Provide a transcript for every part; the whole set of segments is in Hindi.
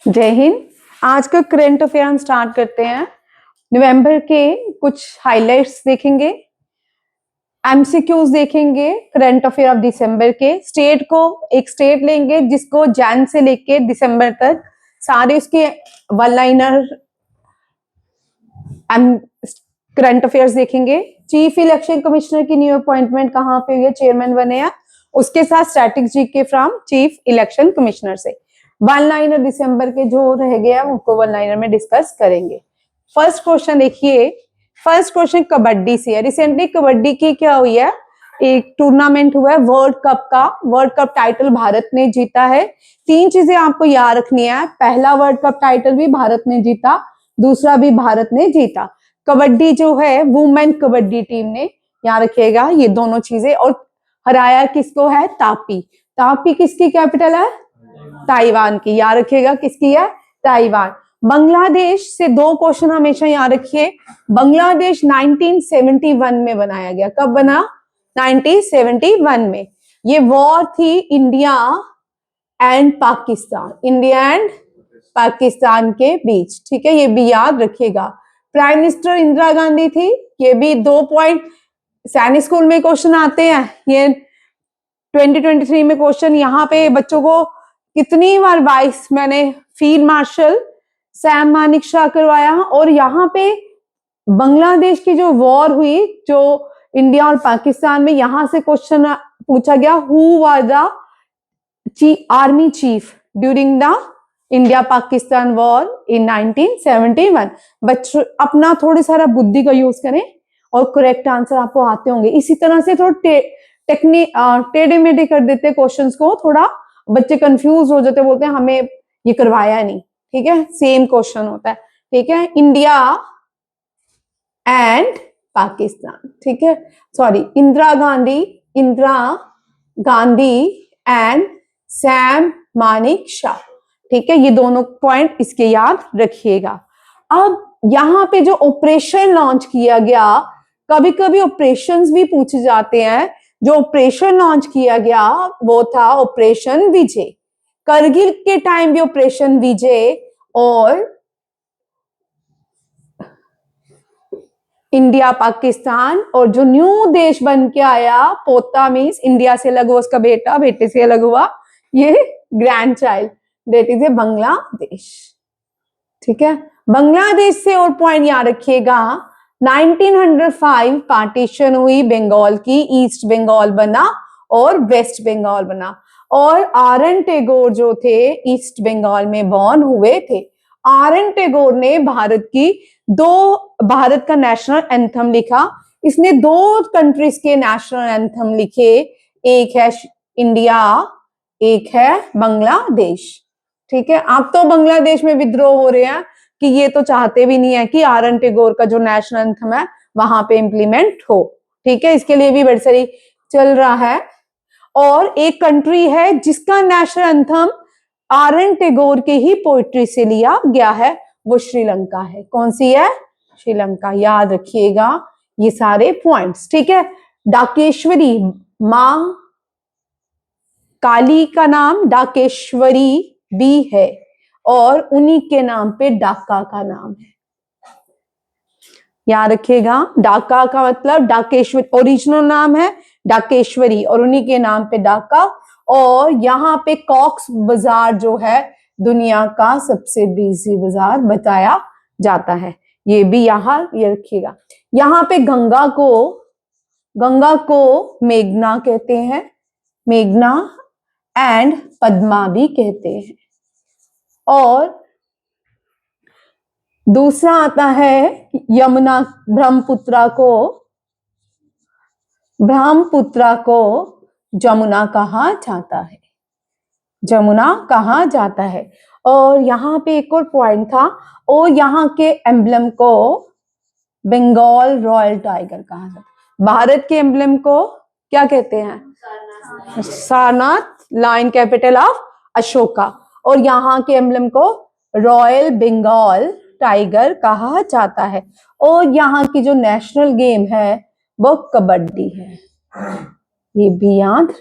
जय हिंद। आज का करंट अफेयर हम स्टार्ट करते हैं। नवंबर के कुछ हाइलाइट्स देखेंगे, एमसीक्यूज देखेंगे, करंट अफेयर ऑफ दिसंबर के। स्टेट को एक स्टेट लेंगे जिसको जैन से लेके दिसंबर तक सारे उसके वन लाइनर करंट अफेयर्स देखेंगे। चीफ इलेक्शन कमिश्नर की न्यू अपॉइंटमेंट कहाँ पे हुई है, चेयरमैन बने हैं, उसके साथ स्ट्रैटेजी के फ्रॉम चीफ इलेक्शन कमिश्नर से वन लाइनर दिसंबर के जो रह गया उनको वन लाइनर में डिस्कस करेंगे। फर्स्ट क्वेश्चन देखिए, फर्स्ट क्वेश्चन कबड्डी से है। रिसेंटली कबड्डी की क्या हुई है, एक टूर्नामेंट हुआ है वर्ल्ड कप का। वर्ल्ड कप टाइटल भारत ने जीता है। तीन चीजें आपको याद रखनी है, पहला वर्ल्ड कप टाइटल भी भारत ने जीता, दूसरा भी भारत ने जीता। कबड्डी जो है वुमेन कबड्डी टीम ने, याद रखिएगा ये दोनों चीजें। और हराया किसको है, तापी। तापी किसकी कैपिटल है, ताइवान की, याद रखिएगा किसकी है, ताइवान। बांग्लादेश से दो क्वेश्चन हमेशा याद रखिए। बांग्लादेश 1971 में बनाया गया। कब बना, 1971 में। ये वॉर थी India and Pakistan, India and Pakistan के बीच, ठीक है, ये भी याद रखिएगा। प्राइम मिनिस्टर इंदिरा गांधी थी, ये भी 2 पॉइंट सैनिक स्कूल में क्वेश्चन आते हैं। ये 2023 में क्वेश्चन यहाँ पे बच्चों को कितनी बार वाइस मैंने फील्ड मार्शल सैम मानिकशॉ करवाया। और यहाँ पे बांग्लादेश की जो वॉर हुई, जो इंडिया और पाकिस्तान में, यहां से क्वेश्चन पूछा गया, who was the army chief during the India Pakistan war in 1971। बच्चों अपना थोड़ी सारा बुद्धि का यूज करें और करेक्ट आंसर आपको आते होंगे। इसी तरह से थोड़ा टेढ़े मेढ़े कर देते क्वेश्चंस को, थोड़ा बच्चे कंफ्यूज हो जाते, बोलते हैं हमें ये करवाया नहीं, ठीक है, सेम क्वेश्चन होता है, ठीक है। इंडिया एंड पाकिस्तान, ठीक है, सॉरी, इंदिरा गांधी एंड सैम मानिकशॉ, ठीक है, ये दोनों पॉइंट इसके याद रखिएगा। अब यहाँ पे जो ऑपरेशन लॉन्च किया गया, कभी कभी ऑपरेशंस भी पूछे जाते हैं। जो ऑपरेशन लॉन्च किया गया वो था ऑपरेशन विजय। करगिल के टाइम भी ऑपरेशन विजय और इंडिया पाकिस्तान, और जो न्यू देश बन के आया, पोता मीन्स इंडिया से अलग हुआ उसका बेटा, बेटे से अलग हुआ ये grand child, that is a Bangladesh, ठीक है। बांग्लादेश से और पॉइंट याद रखिएगा, 1905 पार्टीशन हुई बंगाल की, ईस्ट बंगाल बना और वेस्ट बंगाल बना। और आर एन टैगोर जो थे ईस्ट बंगाल में बॉर्न हुए थे। आर एन टैगोर ने भारत का नेशनल एंथम लिखा। इसने दो कंट्रीज के नेशनल एंथम लिखे, एक है इंडिया, एक है बांग्लादेश, ठीक है। आप तो बांग्लादेश में विद्रोह हो रहे हैं कि ये तो चाहते भी नहीं है कि आर एन टैगोर का जो नेशनल एंथम है वहां पे इंप्लीमेंट हो, ठीक है, इसके लिए भी बड़ी सारी चल रहा है। और एक कंट्री है जिसका national anthem R N Tagore के ही पोइट्री से लिया गया है, वो श्रीलंका है। कौन सी है, श्रीलंका, याद रखिएगा ये सारे पॉइंट्स, ठीक है। डाकेश्वरी, मां काली का नाम डाकेश्वरी भी है और उन्हीं के नाम पे डाका का नाम है, याद रखिएगा। डाका का मतलब डाकेश्वरी, ओरिजिनल नाम है डाकेश्वरी और उन्हीं के नाम पे डाका। और यहाँ पे कॉक्स बाजार जो है दुनिया का सबसे बिजी बाजार बताया जाता है, ये भी यहाँ ये रखिएगा। यहाँ पे गंगा को मेघना कहते हैं, मेघना एंड पद्मा भी कहते हैं। और दूसरा आता है यमुना, ब्रह्मपुत्रा को जमुना कहा जाता है, जमुना कहा जाता है। और यहाँ पे एक और पॉइंट था, और यहाँ के एम्बलम को बंगाल रॉयल टाइगर कहा जाता है। भारत के एम्बलम को क्या कहते हैं, Sarnath, line capital of Ashoka. और यहाँ के एम्बलम को रॉयल बंगाल टाइगर कहा जाता है। और यहाँ की जो नेशनल गेम है वो कबड्डी है, ये भी याद।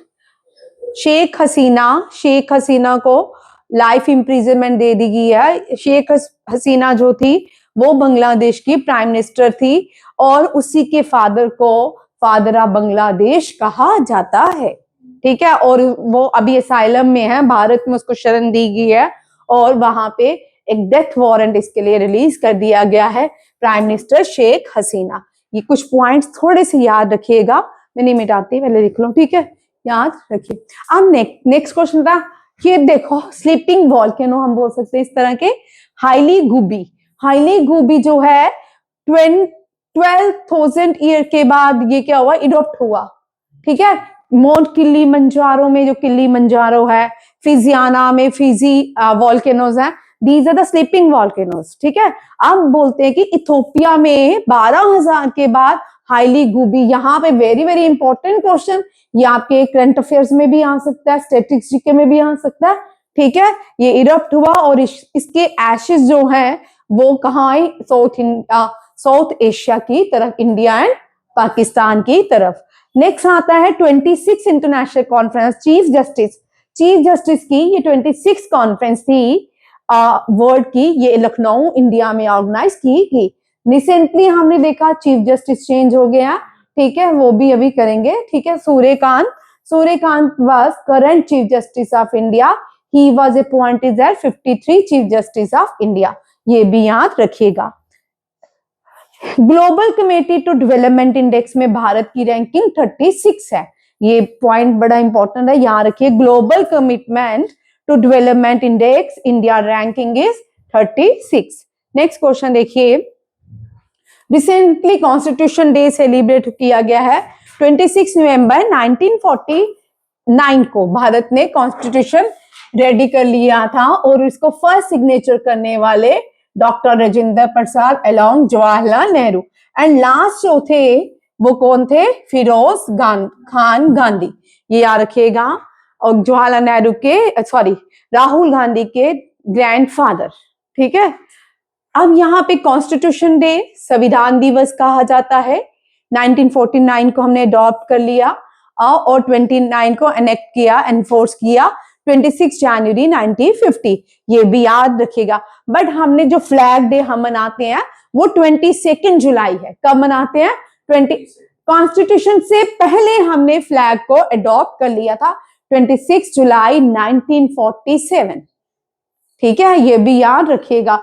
शेख हसीना को लाइफ इम्प्रिजनमेंट दे दी गई है। शेख हसीना जो थी वो बांग्लादेश की प्राइम मिनिस्टर थी और उसी के फादर को फादर ऑफ बांग्लादेश कहा जाता है, ठीक है। और वो अभी असाइलम में है, भारत में उसको शरण दी गई है और वहां पे एक डेथ वारंट इसके लिए रिलीज कर दिया गया है, प्राइम मिनिस्टर शेख हसीना। ये कुछ पॉइंट्स थोड़े से याद रखिएगा, मैं नहीं मिटाती, पहले लिख लो, ठीक है, याद रखिए। अब नेक्स्ट क्वेश्चन था, ये देखो स्लीपिंग वॉल्केनो हम बोल सकते हैं इस तरह के। हाईली गुबी जो है 12,000 ईयर के बाद ये क्या हुआ, इडोप्ट हुआ, ठीक है। माउंट किलिमंजारो में जो किलिमंजारो है, फिजियाना में फिजी वॉल्केनोज हैं, these are the sleeping volcanoes, ठीक है। अब बोलते हैं कि इथोपिया में 12,000 के बाद हाईली गुबी, यहाँ पे वेरी वेरी इंपॉर्टेंट क्वेश्चन, ये आपके करंट अफेयर्स में भी आ सकता है, स्टैटिस्टिक्स जीके में भी आ सकता है, ठीक है। ये इरप्ट हुआ और इसके एशेस जो हैं वो कहाँ आई, साउथ एशिया की तरफ, इंडिया एंड पाकिस्तान की तरफ। नेक्स्ट आता है 26 इंटरनेशनल कॉन्फ्रेंस चीफ जस्टिस की, ये 26 कॉन्फ्रेंस थी वर्ल्ड की, ये लखनऊ इंडिया में ऑर्गेनाइज की गई। रिसेंटली हमने देखा चीफ जस्टिस चेंज हो गया, ठीक है, वो भी अभी करेंगे, ठीक है। Suryakant was current chief justice of India, he was appointed as 53 chief justice of India, ये भी याद रखिएगा। Global committee to development index में भारत की रैंकिंग 36 है, ये पॉइंट बड़ा इंपॉर्टेंट है, याद रखिए। Global commitment to development index India ranking is 36। Next question देखिए, रिसेंटली कॉन्स्टिट्यूशन डे सेलिब्रेट किया गया है 26 नवंबर 1949 को भारत ने कॉन्स्टिट्यूशन रेडी कर लिया था और इसको फर्स्ट सिग्नेचर करने वाले doctor Rajendra Prasad along Jawaharlal Nehru, and last जो थे वो कौन थे, फिरोज खान गांधी, ये याद रखिएगा। और जवाहरलाल नेहरू के राहुल गांधी के ग्रैंडफादर, ठीक है। अब यहाँ पे कॉन्स्टिट्यूशन डे संविधान दिवस कहा जाता है, 1949 को हमने अडॉप्ट कर लिया और 29 को एनेक्ट किया, एनफोर्स किया 26 जनवरी 1950, ये भी याद रखिएगा। बट हमने जो फ्लैग डे हम मनाते हैं वो 22 जुलाई है, कब मनाते हैं, 20 कॉन्स्टिट्यूशन से पहले हमने फ्लैग को अडॉप्ट कर लिया था 26 जुलाई 1947, ठीक है, ये भी याद रखिएगा।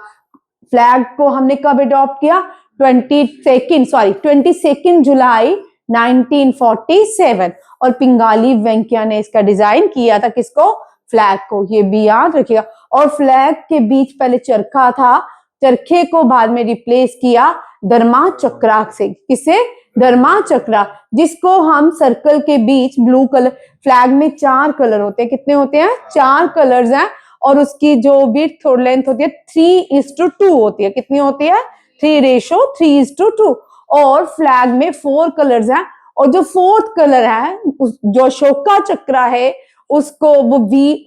फ्लैग को हमने कब अडॉप्ट किया, 22 जुलाई 1947, और पिंगाली वेंकैया ने इसका डिजाइन किया था, किसको, फ्लैग को, ये भी याद रखिएगा। और फ्लैग के बीच पहले चरखा था, चरखे को बाद में रिप्लेस किया धर्मा चक्रा से, किसे, धर्मा चक्रा, जिसको हम सर्कल के बीच ब्लू कलर, फ्लैग में 4 कलर होते हैं, कितने होते हैं, 4 कलर्स हैं, और उसकी जो विड्थ और लेंथ होती है 3:2 होती है, कितनी होती है, 3:2, और फ्लैग में 4 कलर्स हैं, और जो 4th कलर है जो अशोका चक्रा है उसको वो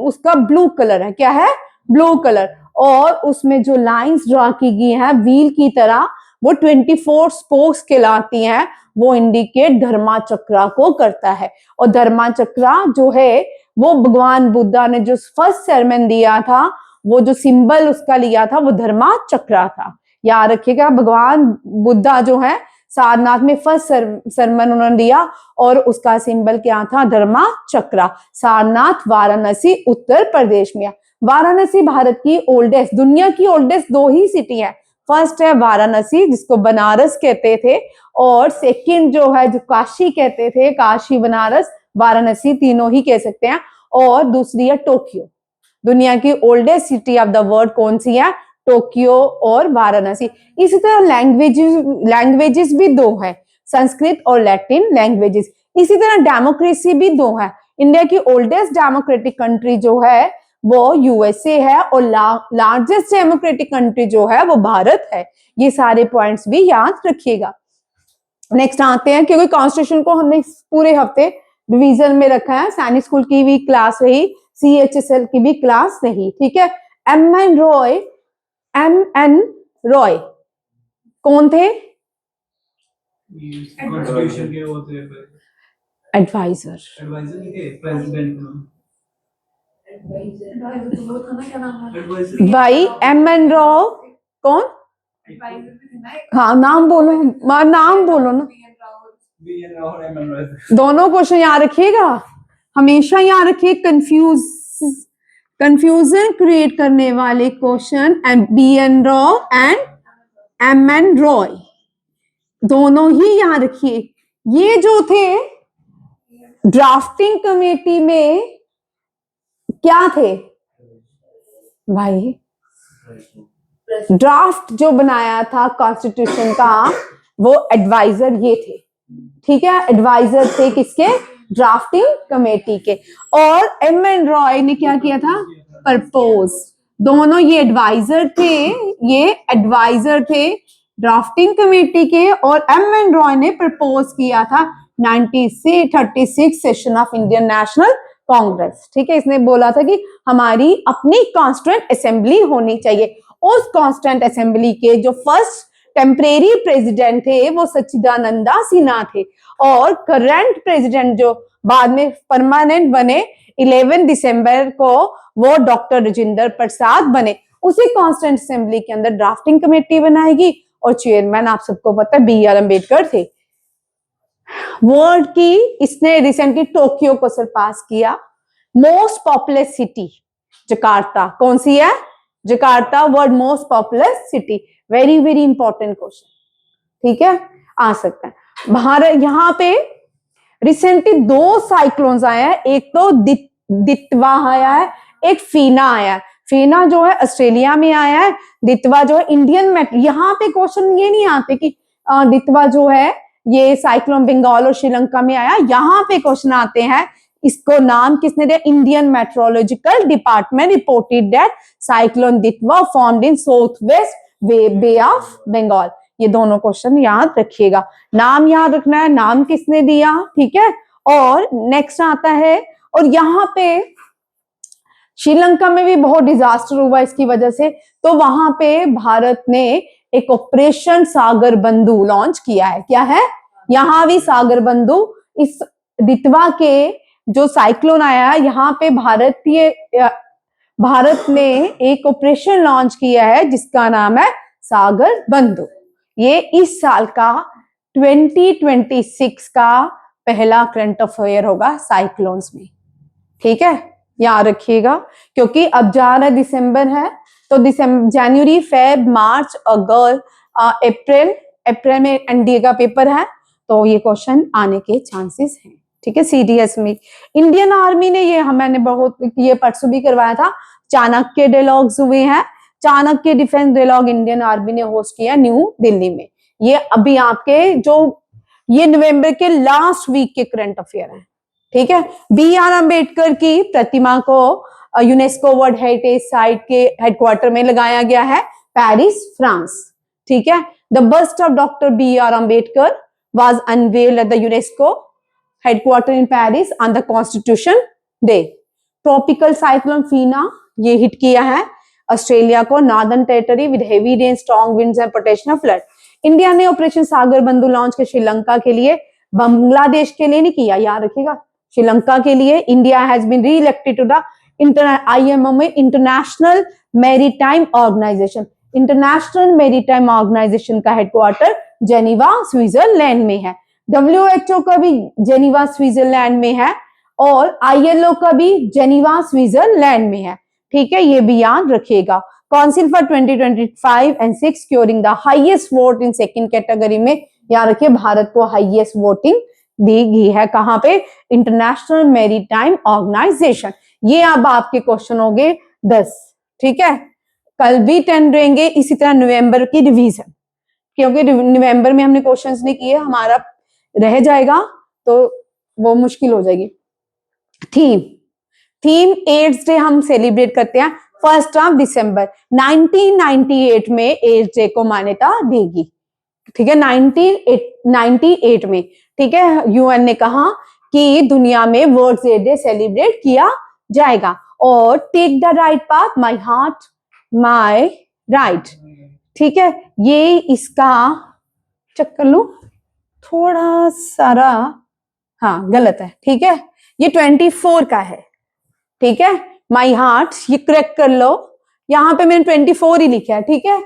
उसका ब्लू कलर है, क्या है, ब्लू कलर, और उसमें जो लाइंस ड्रॉ की गई हैं व्हील की तरह वो 24 स्पोक्स कहलाती हैं, वो इंडिकेट धर्मा चक्रा को करता है। और धर्मा चक्रा जो है वो भगवान बुद्धा ने जो फर्स्ट सरमन दिया था, वो जो सिंबल उसका लिया था वो धर्मा चक्रा था, याद रखिएगा। भगवान बुद्धा जो है सारनाथ में फर्स्ट सरमन उन्होंने दिया और उसका सिंबल क्या था, धर्मा चक्रा। सारनाथ वाराणसी उत्तर प्रदेश में, वाराणसी भारत की ओल्डेस्ट, दुनिया की ओल्डेस्ट 2 ही सिटी है, फर्स्ट है वाराणसी जिसको बनारस कहते थे, और सेकंड जो है जो काशी कहते थे, काशी बनारस वाराणसी तीनों ही कह सकते हैं, और दूसरी है टोक्यो। दुनिया की oldest city of the world कौन सी है, टोक्यो और वाराणसी। इसी तरह लैंग्वेजेस भी 2 है, संस्कृत और लैटिन लैंग्वेजेस। इसी तरह डेमोक्रेसी भी 2 है, इंडिया की ओल्डेस्ट डेमोक्रेटिक कंट्री जो है वो यूएसए है, और लार्जेस्ट डेमोक्रेटिक कंट्री जो है वो भारत है। ये सारे पॉइंट्स भी याद रखिएगा। नेक्स्ट आते हैं, क्योंकि कॉन्स्टिट्यूशन को हमने पूरे हफ्ते रिवीजन में रखा है, सैनिक स्कूल की भी क्लास रही, CHSL की भी क्लास रही, ठीक है। MN रॉय कौन थे, कॉन्स्टिट्यूशन के होते हैं एडवाइजर, एडवाइजर के प्रेसिडेंट, एडवाइजर तो वो था ना, क्या नाम है? भाई एम एन राव कौन? एडवाइजर भी थे ना एक। हाँ नाम बोलो, नाम बोलो ना। दोनों क्वेश्चन याद रखिएगा, हमेशा याद रखिए। कंफ्यूजन क्रिएट करने वाले question B N Rao and M N Roy, दोनों ही याद रखिए। ये जो थे ड्राफ्टिंग कमेटी में क्या थे भाई? ड्राफ्ट जो बनाया था कॉन्स्टिट्यूशन का, वो एडवाइजर ये थे, ठीक है। एडवाइजर थे किसके? ड्राफ्टिंग कमेटी के। और एम एन रॉय ने क्या किया था? प्रपोज। दोनों ये एडवाइजर थे, ये एडवाइजर थे ड्राफ्टिंग कमेटी के, और एम एन रॉय ने प्रपोज किया था 1936 session of Indian national Congress, ठीक है। इसने बोला था कि हमारी अपनी कॉन्स्टिट्यूएंट असेंबली होनी चाहिए। उस कॉन्स्टिट्यूएंट असेंबली के जो फर्स्ट टेम्परेरी प्रेसिडेंट थे वो सच्चिदानंदा सिन्हा थे, और करंट प्रेसिडेंट जो बाद में परमानेंट बने 11 दिसंबर को, वो डॉक्टर राजेंद्र प्रसाद बने। उसी कॉन्स्टिट्यूएंट असेंबली के अंदर ड्राफ्टिंग कमेटी बनाएगी, और चेयरमैन आप सबको पता है बी आर अम्बेडकर थे। वर्ल्ड की इसने रिसेंटली टोक्यो को सरपास किया। मोस्ट पॉपुलर सिटी जकार्ता, कौन सी है? Jakarta world most popular city. Very very important question, ठीक है, आ सकता है। भारत यहाँ पे रिसेंटली 2 साइक्लोन्स आए हैं, एक तो दितवा आया है, एक फीना आया है। फीना जो है ऑस्ट्रेलिया में आया है, दितवा जो है इंडियन मेट्रो। यहाँ पे क्वेश्चन ये नहीं आते कि दितवा जो है ये साइक्लोन बंगाल और श्रीलंका में आया। यहाँ पे क्वेश्चन आते हैं, इसको नाम किसने दिया? Indian Meteorological Department reported that cyclone Ditwah formed in south west Bay of Bengal. ये दोनों क्वेश्चन याद रखिएगा, नाम याद रखना है, नाम किसने दिया, ठीक है। और नेक्स्ट आता है, और यहाँ पे श्रीलंका में भी बहुत डिजास्टर हुआ इसकी वजह से, तो वहां पे भारत ने एक ऑपरेशन सागर बंधु लॉन्च किया है। क्या है? यहाँ भी सागर बंधु। इस दितवा के जो साइक्लोन आया है, यहाँ पे भारत ने एक ऑपरेशन लॉन्च किया है जिसका नाम है सागर बंधु। ये इस साल का 2026 का पहला करंट अफेयर होगा साइक्लोन्स में, ठीक है, याद रखिएगा। क्योंकि अब जा रहा है दिसंबर है, तो दिसंबर, जनवरी, फेब, मार्च, अगस्त, अप्रैल में एनडीए का पेपर है, तो ये क्वेश्चन आने के चांसेस हैं, ठीक है। सीडीएस में इंडियन आर्मी ने ये मैंने बहुत ये परसों भी करवाया था, चाणक्य डायलॉग्स हुए हैं। Chanakya defence dialogue Indian army ने होस्ट किया न्यू दिल्ली में। ये अभी आपके जो ये नवंबर के लास्ट वीक के करंट अफेयर हैं, ठीक है। बी आर अम्बेडकर की प्रतिमा को यूनेस्को वर्ल्ड हेरिटेज साइट के हेडक्वार्टर में लगाया गया है, पेरिस, फ्रांस, ठीक है। The bust of doctor B R Ambedkar was unveiled at the UNESCO headquarters in Paris on the Constitution Day. Tropical cyclone Fina ये हिट किया है ऑस्ट्रेलिया को, Northern Territory with heavy rain, strong winds and potential flood. India ने ऑपरेशन सागर बंधु लॉन्च के श्रीलंका के लिए, बांग्लादेश के लिए नहीं किया, याद रखिएगा, श्रीलंका के लिए। India has been reelected to the IMO में international maritime organisation. International maritime organisation का हेडक्वार्टर जेनीवा, स्विट्जरलैंड में है। WHO का भी जेनीवा, स्विट्जरलैंड में है, और ILO का भी जेनीवा, स्विट्जरलैंड में है, ठीक है, ये भी याद रखिएगा। Council for 2025 and 6 scoring the highest vote in second category में, याद रखिए भारत को हाईएस्ट वोटिंग दी गई है। कहां पे? International maritime organisation. ये अब आपके क्वेश्चन हो गए 10, ठीक है। कल भी 10 रहेंगे, इसी तरह नवंबर की रिवीजन, क्योंकि नवंबर में हमने क्वेश्चंस नहीं किए, हमारा रह जाएगा तो वो मुश्किल हो जाएगी। थीम एड्स डे हम सेलिब्रेट करते हैं 1 दिसंबर। 1998 में एड्स डे को मान्यता देगी, ठीक है, 1998 में, ठीक है। यूएन ने कहा कि दुनिया में वर्ल्ड एड्स डे सेलिब्रेट किया जाएगा। और take the right path, my heart my right, ठीक है, ये इसका चेक कर लो, थोड़ा सारा हाँ गलत है, ठीक है, ये 24 का है, ठीक है, माई हार्ट, ये करेक्ट कर लो, यहाँ पे मैंने 24 ही लिखा है, ठीक है,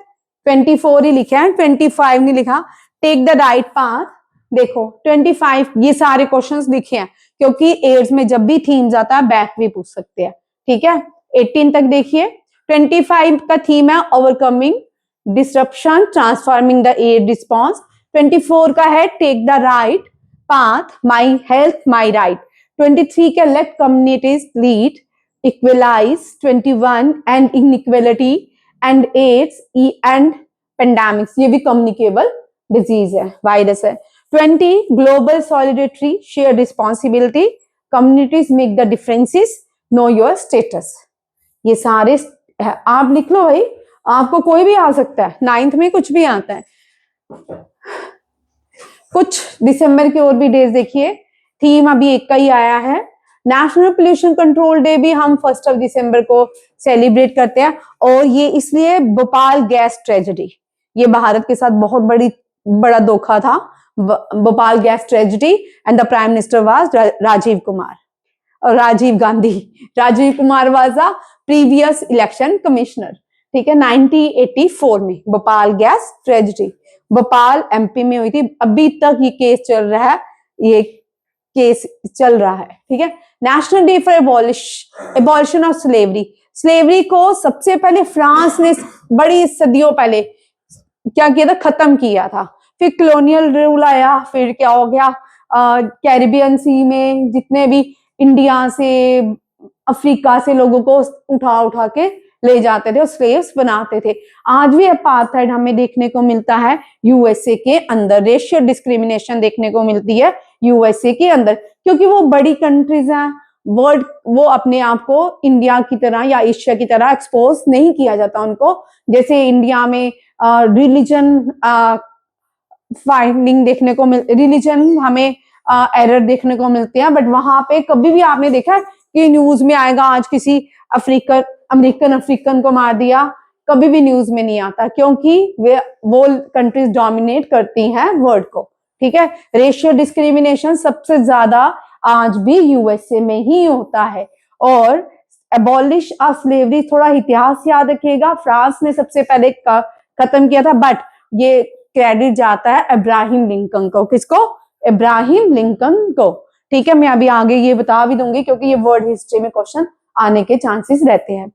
24 ही लिखा है, 25 नहीं लिखा। टेक द राइट पाथ, देखो 25, ये सारे क्वेश्चंस लिखे हैं क्योंकि एड्स में जब भी थीम्स आता है बैक भी पूछ सकते हैं, ठीक है। 18 तक देखिए, 25 का थीम है overcoming disruption transforming the AIDS response. 24 का है take the right path, my health my right. 23 का let communities lead, equalise. 21 end inequality end AIDS end pandemics, ये भी कम्युनिकेबल डिजीज है, वायरस है। 20 global solidarity share responsibility, communities make the differences, know your status. ये सारे आप लिख लो भाई, आपको कोई भी आ सकता है, 9th में कुछ भी आता है। कुछ दिसंबर की और भी डेज देखिए, थीम अभी एक का ही आया है। नेशनल पोल्यूशन कंट्रोल डे भी हम 1 दिसंबर को सेलिब्रेट करते हैं, और ये इसलिए भोपाल गैस ट्रेजेडी, ये भारत के साथ बहुत बड़ा धोखा था, Bhopal gas tragedy, and the prime minister was Rajiv Kumar और Rajiv Gandhi. Rajiv Kumar was the previous election commissioner, ठीक है, 1984 में Bhopal gas tragedy, Bhopal MP में हुई थी। अभी तक ये केस चल रहा है, ये केस चल रहा है, ठीक है। National day for abolition of slavery, slavery को सबसे पहले फ्रांस ने बड़ी सदियों पहले क्या किया था, खत्म किया था। फिर कॉलोनियल रूल आया, फिर क्या हो गया, कैरिबियन सी में जितने भी इंडिया से अफ्रीका से लोगों को उठा उठा के ले जाते थे और स्लेव्स बनाते थे। आज भी अपार्थाइड हमें देखने को मिलता है यूएसए के अंदर, रेशियल डिस्क्रिमिनेशन देखने को मिलती है यूएसए के अंदर, क्योंकि वो बड़ी कंट्रीज हैं, वर्ल्ड, वो अपने आप को इंडिया की तरह या एशिया की तरह एक्सपोज नहीं किया जाता उनको। जैसे इंडिया में रिलीजन फाइंडिंग देखने को रिलीजन हमें एरर देखने को मिलते हैं, बट वहां पे कभी भी आपने देखा कि न्यूज में आएगा आज किसी अफ्रीकन को मार दिया, कभी भी न्यूज में नहीं आता, क्योंकि वो कंट्रीज डोमिनेट करती हैं वर्ल्ड को, ठीक है। रेशियल डिस्क्रिमिनेशन सबसे ज्यादा आज भी यूएसए में ही होता है। और एबॉलिश ऑफ स्लेवरी, थोड़ा इतिहास याद रखिएगा, फ्रांस ने सबसे पहले खत्म किया था, बट ये क्रेडिट जाता है इब्राहिम लिंकन को। किसको? इब्राहिम लिंकन को, ठीक है। मैं अभी आगे ये बता भी दूंगी क्योंकि ये वर्ल्ड हिस्ट्री में क्वेश्चन आने के चांसेस रहते हैं।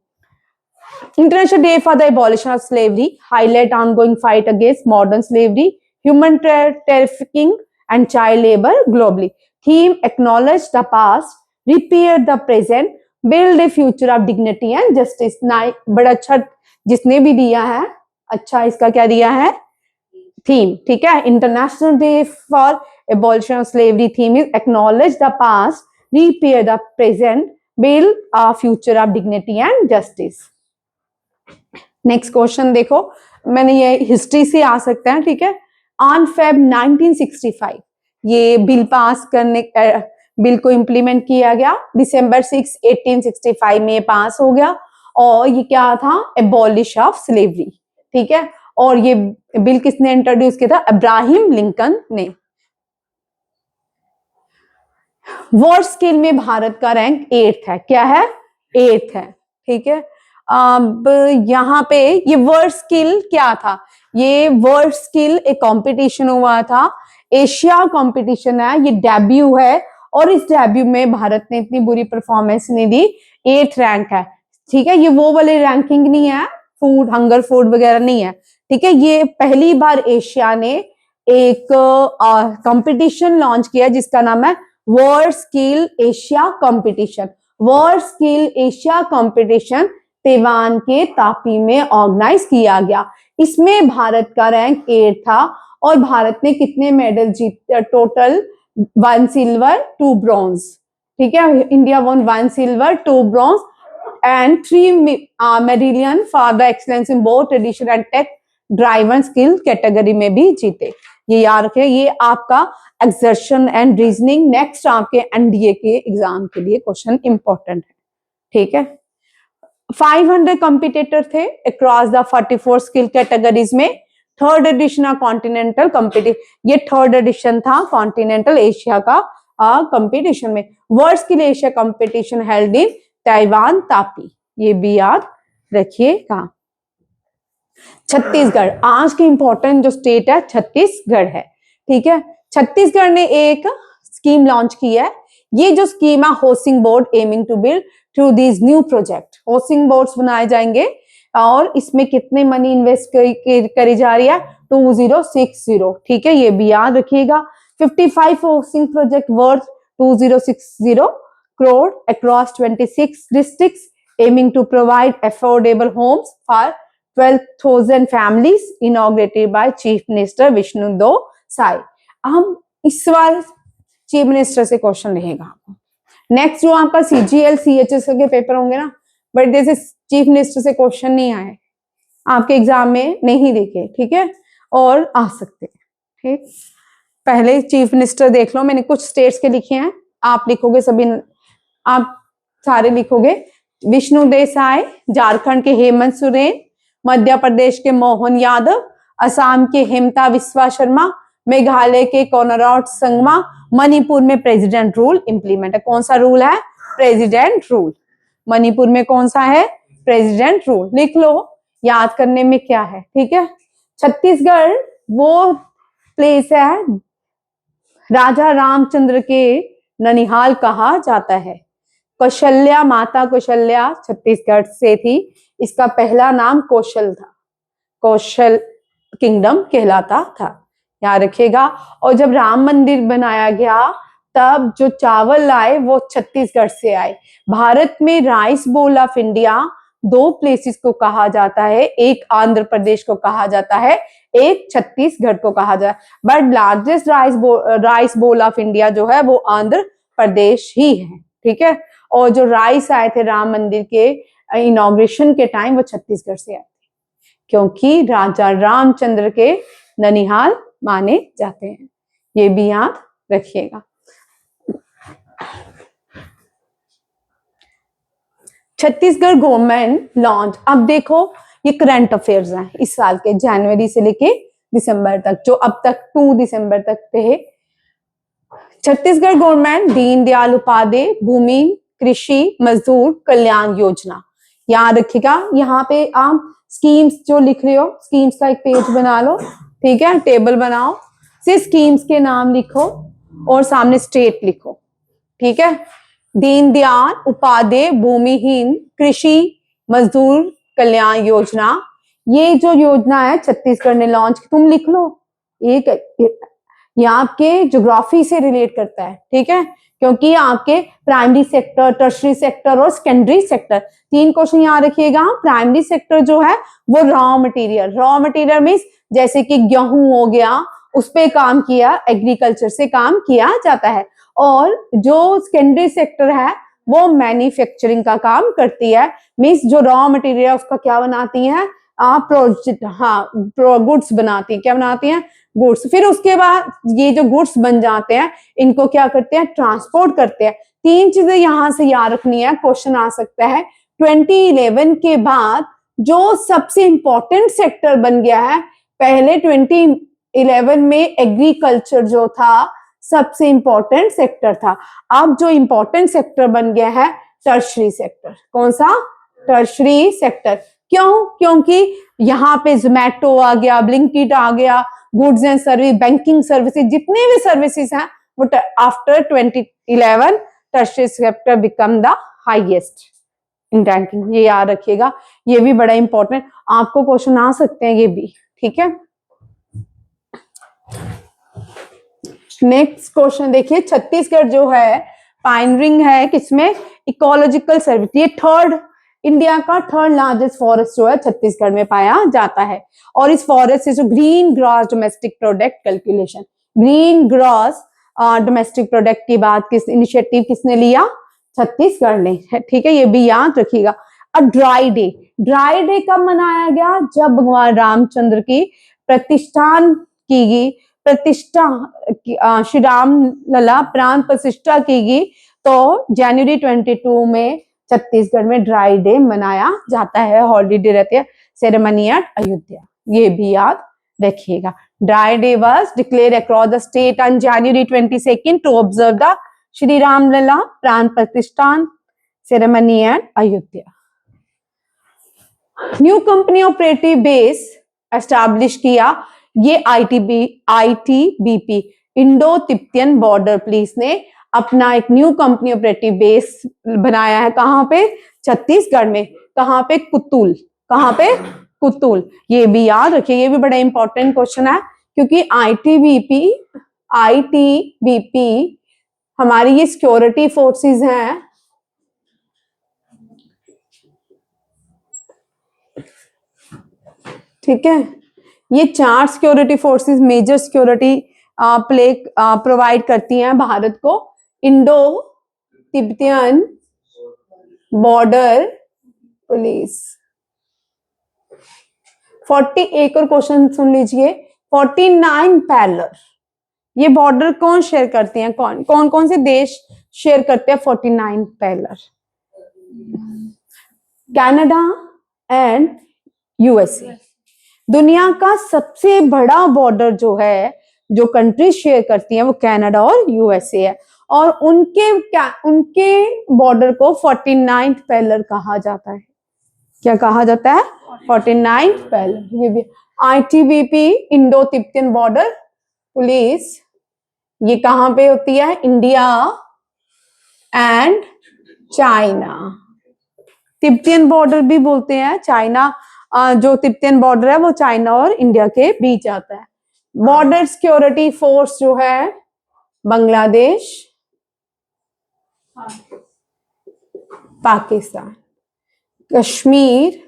International day for the abolition of slavery, highlight ongoing fight against modern slavery, human trafficking and child labour globally. Theme acknowledge the past, repair the present, build a future of dignity and justice. बड़ा अच्छा जिसने भी दिया है, अच्छा इसका क्या दिया है थीम, ठीक है। International day for abolition of slavery theme is acknowledge the past, repair the present, build a future of dignity and justice. Next question देखो, मैंने ये हिस्ट्री से आ सकता है, ठीक है। ऑन फेब 1965 ये बिल पास करने, बिल को इम्प्लीमेंट किया गया। दिसंबर 6 1865 में पास हो गया, और ये क्या था, एबॉलिश ऑफ स्लेवरी, ठीक है। और ये बिल किसने इंट्रोड्यूस किया था? इब्राहिम लिंकन ने। वर्ल्ड स्केल में भारत का रैंक 8th है, क्या है? 8th है, ठीक है। अब यहाँ पे ये वर्ल्ड स्किल क्या था? ये वर्ल्ड स्किल एक कंपटीशन हुआ था, एशिया कंपटीशन है, ये डेब्यू है, और इस डेब्यू में भारत ने इतनी बुरी परफॉर्मेंस नहीं दी, 8th रैंक है, ठीक है। ये वो वाले रैंकिंग नहीं है, फूड हंगर फूड वगैरह नहीं है, ठीक है। ये पहली बार एशिया ने एक कंपटीशन लॉन्च किया जिसका नाम है world skill Asia competition. World skill Asia competition Taiwan के तापी में ऑर्गेनाइज किया गया। इसमें भारत का रैंक 8 था, और भारत ने कितने मेडल जीते? टोटल 1 सिल्वर 2 ब्रॉन्ज, ठीक है। India won 1 silver 2 bronze and 3 medallion for the excellence in both tradition and tech driven skill category में भी जीते। ये याद रखें, ये आपका एक्सर्शन एंड रीजनिंग नेक्स्ट आपके एनडीए के एग्जाम के लिए क्वेश्चन इंपॉर्टेंट है, ठीक है। 500 कंपिटिटर थे अक्रॉस द 44 स्किल कैटेगरीज में। 3rd addition of continental competition, ये 3rd एडिशन था कॉन्टिनेंटल एशिया का कंपटीशन में। World skill Asia competition held in Taiwan Tapi, ये भी याद रखिएगा। छत्तीसगढ़, आज की इंपॉर्टेंट जो स्टेट है छत्तीसगढ़ है, ठीक है। छत्तीसगढ़ ने एक स्कीम लॉन्च की है। ये जो स्कीम है housing board aiming to build through these new project, housing boards बनाए जाएंगे और इसमें कितने मनी इन्वेस्ट करी जा रही है 2060, ठीक है, ये भी याद रखिएगा। 55 housing project worth 2060 crore across 26 districts aiming to provide affordable homes for 12,000 families inaugurated by Chief Minister Vishnudeo Sai। हम इस बार चीफ मिनिस्टर से क्वेश्चन रहेगा। नेक्स्ट जो आपका CGL CHS के पेपर होंगे ना, बट जैसे चीफ मिनिस्टर से क्वेश्चन नहीं आए आपके एग्जाम में, नहीं देखे, ठीक है, और आ सकते हैं, ठीक। पहले चीफ मिनिस्टर देख लो, मैंने कुछ स्टेट्स के लिखे हैं, आप लिखोगे सभी, आप सारे लिखोगे। विष्णुदेव साय, झारखंड के हेमंत सोरेन, मध्य प्रदेश के मोहन यादव, असम के हेमंता बिस्वा शर्मा, मेघालय के कोनराड संगमा, मणिपुर में प्रेसिडेंट रूल इंप्लीमेंट है। कौन सा रूल है? President rule. मणिपुर में कौन सा है? President rule. लिख लो, याद करने में क्या है, ठीक है। छत्तीसगढ़ वो प्लेस है राजा रामचंद्र के ननिहाल कहा जाता है। कौशल्या, माता कौशल्या छत्तीसगढ़ से थी, इसका पहला नाम कौशल था, कौशल किंगडम कहलाता था, याद रखिएगा। और जब राम मंदिर बनाया गया तब जो चावल आए वो छत्तीसगढ़ से आए। भारत में राइस बोल ऑफ इंडिया दो प्लेसेस को कहा जाता है, एक आंध्र प्रदेश को कहा जाता है, एक छत्तीसगढ़ को कहा जाता है, but largest rice bowl of India जो है वो आंध्र प्रदेश ही है, ठीक है। और जो राइस आए थे राम मंदिर के इनॉग्रेशन के टाइम वो छत्तीसगढ़ से आए थे, क्योंकि राजा रामचंद्र के ननिहाल माने जाते हैं, ये भी याद रखिएगा। छत्तीसगढ़ गवर्नमेंट लॉन्च, अब देखो ये करंट अफेयर्स हैं इस साल के, जनवरी से लेके दिसंबर तक, जो अब तक 2 दिसंबर तक थे। छत्तीसगढ़ गवर्नमेंट दीनदयाल उपाध्याय भूमि कृषि मजदूर कल्याण योजना, याद रखिएगा। यहाँ पे आप स्कीम्स जो लिख रहे हो, स्कीम्स का एक पेज बना लो, ठीक है, टेबल बनाओ, सिर्फ स्कीम्स के नाम लिखो और सामने स्टेट लिखो, ठीक है। दीनदयाल उपाध्याय भूमिहीन कृषि मजदूर कल्याण योजना, ये जो योजना है छत्तीसगढ़ ने लॉन्च, तुम लिख लो, एक ये आपके ज्योग्राफी से रिलेट करता है, ठीक है, क्योंकि आपके प्राइमरी सेक्टर, टर्शरी सेक्टर और सेकेंडरी सेक्टर, 3 क्वेश्चन याद रखिएगा। प्राइमरी सेक्टर जो है वो रॉ मटेरियल मीन्स जैसे कि गेहूं हो गया, उस पे काम किया, एग्रीकल्चर से काम किया जाता है। और जो सेकेंडरी सेक्टर है वो मैन्युफैक्चरिंग का काम करती है, मीन्स जो रॉ मटेरियल उसका क्या बनाती है, गुड्स बनाती है, क्या बनाती है, गुड्स। फिर उसके बाद ये जो गुड्स बन जाते हैं इनको क्या करते हैं, ट्रांसपोर्ट करते हैं। 3 चीजें यहां से याद रखनी है, क्वेश्चन आ सकता है। 2011 के बाद जो सबसे इंपॉर्टेंट सेक्टर बन गया है, पहले 2011 में एग्रीकल्चर जो था सबसे इंपॉर्टेंट सेक्टर था, अब जो इंपॉर्टेंट सेक्टर बन गया है टर्शरी सेक्टर। कौन सा? Tertiary sector. क्यों? क्योंकि यहाँ पे जोमेटो आ गया, ब्लिंकिट आ गया, goods and service, banking services, जितने भी सर्विसेज हैं वो after 2011 tertiary sector become the highest in ranking, ये याद रखिएगा, ये भी बड़ा इंपॉर्टेंट, आपको क्वेश्चन आ सकते हैं ये भी, ठीक है। नेक्स्ट क्वेश्चन देखिए, छत्तीसगढ़ जो है पाइनरिंग है किसमें, इकोलॉजिकल सर्विस, ये इंडिया का थर्ड लार्जेस्ट फॉरेस्ट जो है छत्तीसगढ़ में पाया जाता है। और इस फॉरेस्ट से जो green gross domestic product calculation, green gross domestic product की बात इनिशिएटिव किसने लिया? छत्तीसगढ़ ने, ठीक है, ये भी याद रखिएगा। अब ड्राई डे कब मनाया गया? जब भगवान रामचंद्र की श्री राम लला प्राण प्रतिष्ठा की गई, तो जनवरी 22 में छत्तीसगढ़ में ड्राई डे मनाया जाता है, हॉलीडे रहती है, सेरेमनी एट अयोध्या, ये भी याद रखिएगा। Dry day was declared across the state on January 22 to observe the Shri Ram Lalla Pran Pratishtha ceremony at Ayodhya. New company operative base establish किया, ये ITBP Indo Tibetan Border Police ने अपना एक न्यू कंपनी ऑपरेटिव बेस बनाया है। कहां पे? छत्तीसगढ़ में। कहां पे? कुतुल। कहां पे? कुतुल। ये भी याद रखिए, ये भी बड़ा इंपॉर्टेंट क्वेश्चन है, क्योंकि आईटीबीपी हमारी ये सिक्योरिटी फोर्सेस हैं, ठीक है। ये 4 security forces major security provide करती हैं भारत को। Indo Tibetan Border police. 41 और क्वेश्चन सुन लीजिए। 49 पैलर, ये बॉर्डर कौन शेयर करते हैं? कौन से देश शेयर करते हैं 49 पैलर? Canada and USA. दुनिया का सबसे बड़ा बॉर्डर जो है, जो कंट्री शेयर करती हैं, वो कनाडा और यूएसए है। और उनके बॉर्डर को 49 पैलर कहा जाता है। क्या कहा जाता है? 49 पैलर। ये भी ITBP Indo Tibetan Border police, ये कहां पे होती है? India and China. Tibetan border भी बोलते हैं, चाइना जो तिब्बतियन बॉर्डर है वो चाइना और इंडिया के बीच आता है। बॉर्डर सिक्योरिटी फोर्स जो है बांग्लादेश, पाकिस्तान। कश्मीर,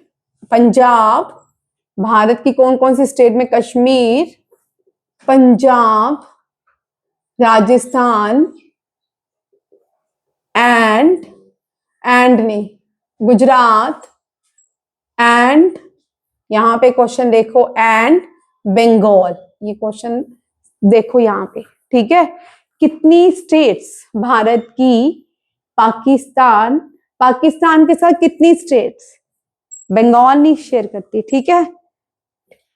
पंजाब, भारत की कौन कौन सी स्टेट में? कश्मीर, पंजाब, राजस्थान एंड नहीं, गुजरात एंड, यहां पे क्वेश्चन देखो, एंड बंगाल। ये क्वेश्चन देखो यहां पे, ठीक है। कितनी स्टेट्स भारत की पाकिस्तान के साथ कितनी स्टेट्स? बंगाल नहीं शेयर करती, ठीक है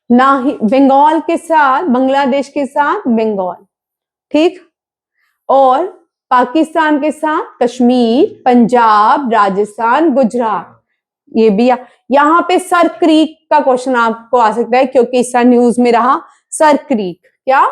ना ही। बंगाल के साथ, बांग्लादेश के साथ बंगाल, ठीक। और पाकिस्तान के साथ कश्मीर, पंजाब, राजस्थान, गुजरात। ये भी यहाँ पे सर क्रीक का क्वेश्चन आपको आ सकता है, क्योंकि इसका न्यूज में रहा। सर क्रीक, क्या?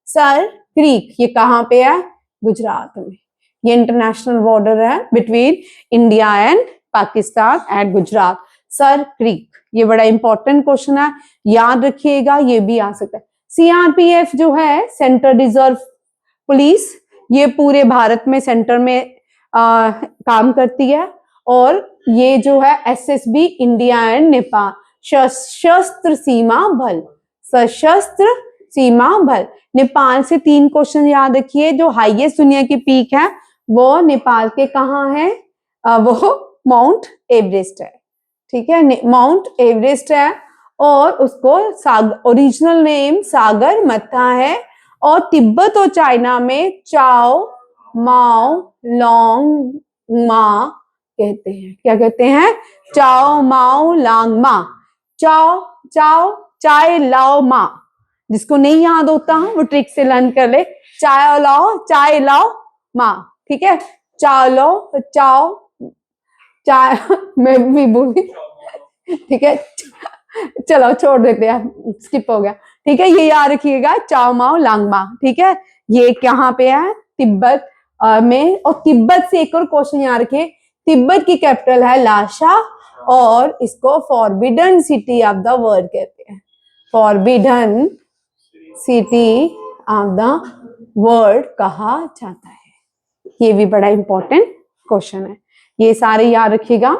सर क्रीक, ये कहां पे है? गुजरात में। ये इंटरनेशनल बॉर्डर है between India and Pakistan and Gujarat. Sir creek, ये बड़ा इंपॉर्टेंट क्वेश्चन है, याद रखिएगा। ये भी आ सकता है। सीआरपीएफ जो है सेंट्रल रिजर्व पुलिस, ये पूरे भारत में सेंटर में काम करती है। और ये जो है एसएसबी इंडिया एंड नेपाल, सशस्त्र सीमा बल, सशस्त्र सीमा बल। नेपाल से 3 क्वेश्चन याद रखिए। जो हाईएस्ट दुनिया की पीक है वो नेपाल के कहाँ है? वो माउंट एवरेस्ट है, ठीक है। माउंट एवरेस्ट है और उसको ओरिजिनल नेम सागर मत्था है। और तिब्बत और चाइना में चाओ माओ लॉन्ग मा कहते हैं। क्या कहते हैं? चाओ माओ लांग मा। चाओ चाओ चाय लाओ मा। जिसको नहीं याद होता वो ट्रिक से लर्न कर ले। चाय लाओ मा, ठीक है। चाओ लो चाओ चाय मैं भी बोली, ठीक है। चलो छोड़ देते हैं, स्किप हो गया, ठीक है। ये याद रखिएगा, चाओ माओ लांग मा, ठीक है। ये कहाँ पे है? तिब्बत में। और तिब्बत से एक और क्वेश्चन याद रखिए। तिब्बत की कैपिटल है लाशा और इसको forbidden city of the world कहते हैं। Forbidden city of the world कहा जाता है। ये भी बड़ा इंपॉर्टेंट क्वेश्चन है, ये सारे याद रखिएगा।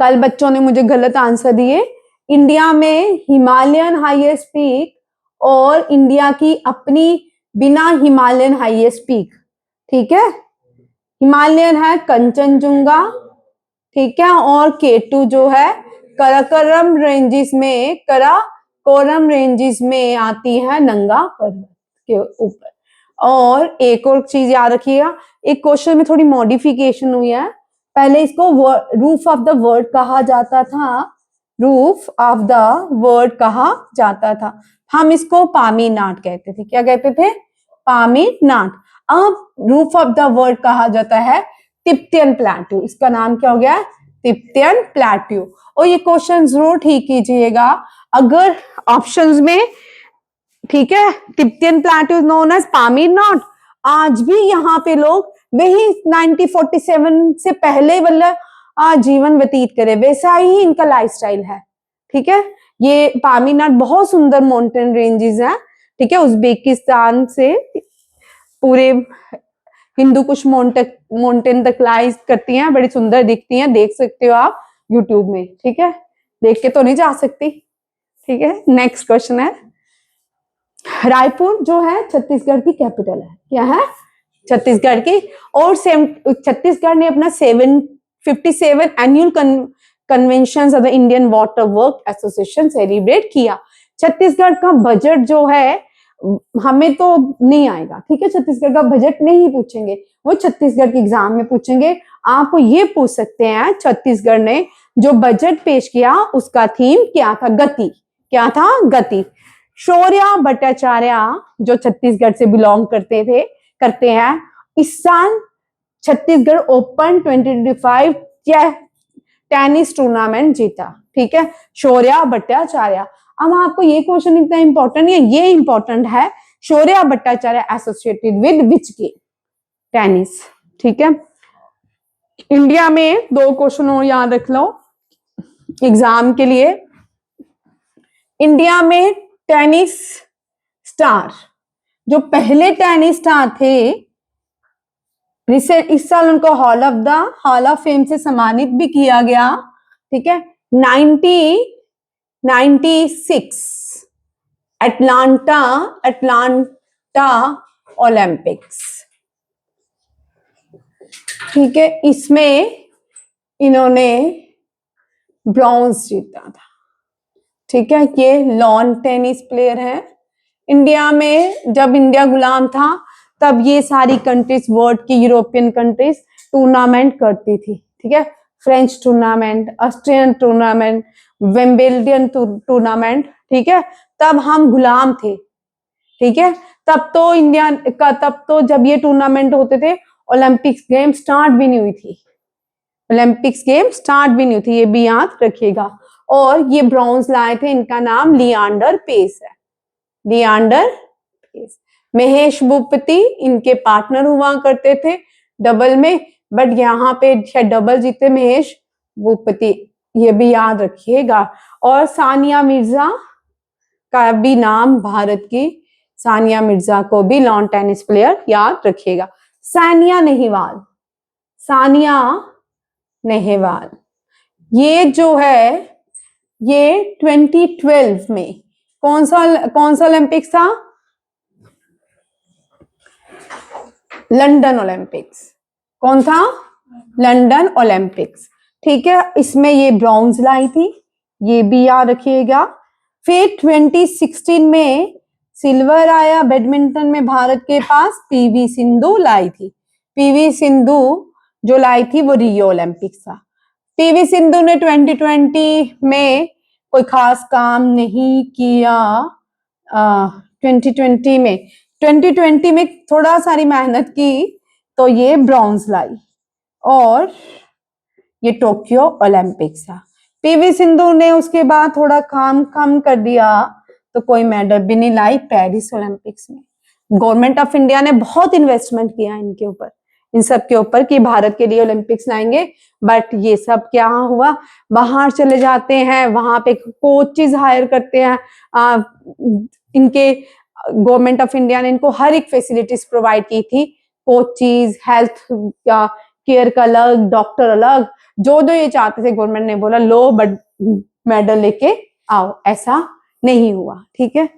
कल बच्चों ने मुझे गलत आंसर दिए। इंडिया में हिमालयन हाईएस्ट पीक और इंडिया की अपनी बिना हिमालयन हाईएस्ट पीक, ठीक है। हिमालयन है कंचनजुंगा, ठीक है। और केटू जो है कराकोरम रेंजेस में आती है, नंगा पर्वत के ऊपर। और एक और चीज याद रखिएगा, एक क्वेश्चन में थोड़ी मॉडिफिकेशन हुई है। पहले इसको रूफ ऑफ द वर्ल्ड कहा जाता था, रूफ ऑफ द वर्ल्ड कहा जाता था। हम इसको पामी नाट कहते थे। क्या कहते थे? पामी नाट। अब रूफ ऑफ द वर्ल्ड कहा जाता है तिब्बतियन प्लेट्यू, इसका नाम क्या हो गया? Tibetan plateau. और ये क्वेश्चन जरूर ठीक कीजिएगा अगर ऑप्शंस में, ठीक है। Tibetan plateau known as Pamir knot, आज भी यहाँ पे लोग वही 1947 से पहले वाला जीवन व्यतीत करे, वैसा ही इनका लाइफस्टाइल है, ठीक है। ये पामीर नॉट बहुत सुंदर माउंटेन रेंजेस हैं, ठीक है। उज्बेकिस्तान से पूरे हिंदू कुश माउंटेन तक लाइज करती हैं, बड़ी सुंदर दिखती हैं, देख सकते हो आप यूट्यूब में, ठीक है। देख के तो नहीं जा सकती, ठीक है। नेक्स्ट क्वेश्चन है, रायपुर जो है छत्तीसगढ़ की कैपिटल है, क्या है? छत्तीसगढ़ की। और छत्तीसगढ़ ने अपना 57 annual convention of the Indian water work association celebrate किया। छत्तीसगढ़ का बजट जो है हमें तो नहीं आएगा, ठीक है। छत्तीसगढ़ का बजट नहीं पूछेंगे, वो छत्तीसगढ़ के एग्जाम में पूछेंगे। आपको ये पूछ सकते हैं छत्तीसगढ़ ने जो बजट पेश किया उसका थीम क्या था? गति। क्या था? गति। शौर्य भट्टाचार्य जो छत्तीसगढ़ से बिलोंग करते हैं, इस साल छत्तीसगढ़ ओपन 2025 टेनिस टूर्नामेंट जीता, ठीक है। शौर्य भट्टाचार्य। अब आपको ये क्वेश्चन इतना इंपॉर्टेंट है, ये इंपॉर्टेंट है, Shaurya Bhattacharya associated with which game? Tennis, ठीक है। इंडिया में 2 क्वेश्चन और याद रख लो एग्जाम के लिए। इंडिया में टेनिस स्टार, जो पहले टेनिस स्टार थे, इस साल उनको हॉल ऑफ फेम से सम्मानित भी किया गया, ठीक है। 1996 अटलांटा ओलंपिक्स, ठीक है। इसमें इन्होंने ब्रॉन्ज जीता था, ठीक है। ये लॉन टेनिस प्लेयर है। इंडिया में जब इंडिया गुलाम था तब ये सारी कंट्रीज, वर्ल्ड की यूरोपियन कंट्रीज टूर्नामेंट करती थी, ठीक है। French tournament, Austrian tournament, Wimbledon tournament, ठीक है। तब हम गुलाम थे, ठीक है। तब तो जब ये टूर्नामेंट होते थे ओलंपिक्स गेम स्टार्ट भी नहीं हुई थी, ये भी याद रखिएगा। और ये ब्रॉन्ज लाए थे, इनका नाम लियांडर पेस है, लियांडर पेस। महेश भूपति इनके पार्टनर हुआ करते थे डबल में, बट यहाँ पे डबल जीते महेश भूपति, ये भी याद रखिएगा। और सानिया मिर्जा का भी नाम, भारत की सानिया मिर्जा को भी लॉन टेनिस प्लेयर याद रखिएगा। सानिया नेहवाल, ये जो है ये 2012 में कौन सा ओलंपिक्स था? London Olympics. कौन था? लंदन ओलंपिक्स, ठीक है। इसमें ये ब्रॉन्ज लाई थी, ये भी याद रखिएगा। फिर 2016 में सिल्वर आया बैडमिंटन में भारत के पास, पीवी सिंधु लाई थी। पीवी सिंधु जो लाई थी वो रियो ओलंपिक्स था। पीवी सिंधु ने 2020 में कोई खास काम नहीं किया। 2020 में थोड़ा सारी मेहनत की तो ये ब्रॉन्ज लाई, और ये टोक्यो ओलंपिक्स था। पीवी सिंधु ने उसके बाद थोड़ा काम कम कर दिया तो कोई मेडल भी नहीं लाई पेरिस ओलंपिक्स में। गवर्नमेंट ऑफ इंडिया ने बहुत इन्वेस्टमेंट किया इनके ऊपर, इन सब के ऊपर कि भारत के लिए ओलंपिक्स लाएंगे, बट ये सब क्या हुआ, बाहर चले जाते हैं, वहां पे कोचेज हायर करते हैं। इनके गवर्नमेंट ऑफ इंडिया ने इनको हर एक फैसिलिटीज प्रोवाइड की थी, कोचेज, हेल्थ केयर का अलग, डॉक्टर अलग, जो ये चाहते थे गवर्नमेंट ने बोला लो बट मेडल लेके आओ, ऐसा नहीं हुआ, ठीक है।